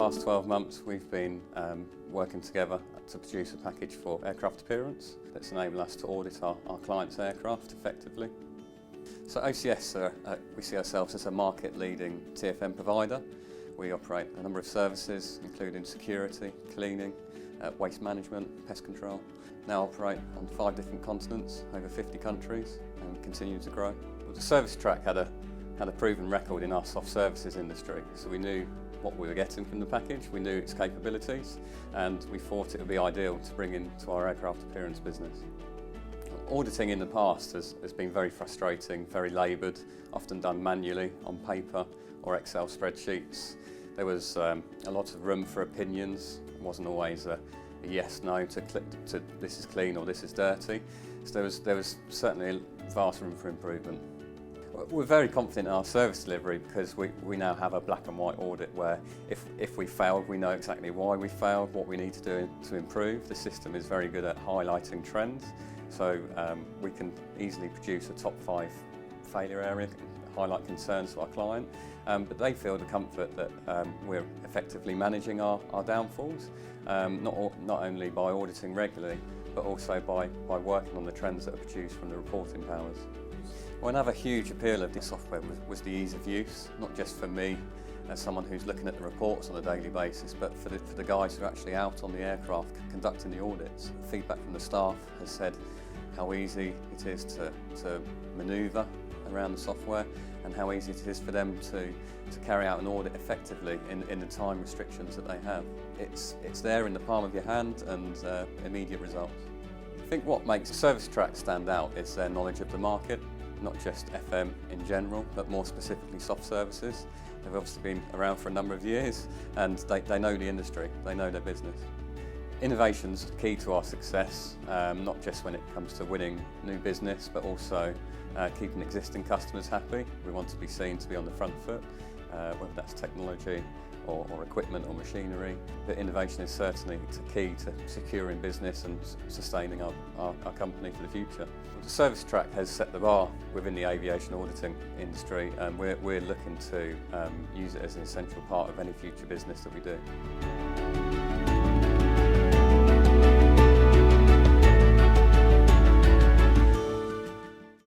last 12 months we've been working together to produce a package for aircraft appearance that's enabled us to audit our clients' aircraft effectively. So OCS, we see ourselves as a market-leading TFM provider. We operate a number of services including security, cleaning, waste management, pest control. Now operate on 5 different continents, over 50 countries, and continue to grow. The Servicetrac had a proven record in our soft services industry, so we knew what we were getting from the package, we knew its capabilities, and we thought it would be ideal to bring into our aircraft appearance business. Auditing in the past has been very frustrating, very laboured, often done manually on paper or Excel spreadsheets. There was a lot of room for opinions. It wasn't always a yes, no to this is clean or this is dirty. So there was certainly a vast room for improvement. We're very confident in our service delivery because we now have a black and white audit where if we failed, we know exactly why we failed, what we need to do to improve. The system is very good at highlighting trends, so we can easily produce a top 5 failure area, highlight concerns to our client, but they feel the comfort that we're effectively managing our downfalls, not only by auditing regularly, but also by working on the trends that are produced from the reporting powers. Well, another huge appeal of this software was the ease of use, not just for me as someone who's looking at the reports on a daily basis, but for the guys who are actually out on the aircraft conducting the audits. Feedback from the staff has said how easy it is to manoeuvre around the software and how easy it is for them to carry out an audit effectively in the time restrictions that they have. It's there in the palm of your hand and immediate results. I think what makes Servicetrac stand out is their knowledge of the market, not just FM in general, but more specifically soft services. They've obviously been around for a number of years and they know the industry, they know their business. Innovation's key to our success, not just when it comes to winning new business, but also keeping existing customers happy. We want to be seen to be on the front foot, whether that's technology or equipment or machinery. But innovation is certainly key to securing business and sustaining our company for the future. The Servicetrac has set the bar within the aviation auditing industry, and we're looking to use it as an essential part of any future business that we do.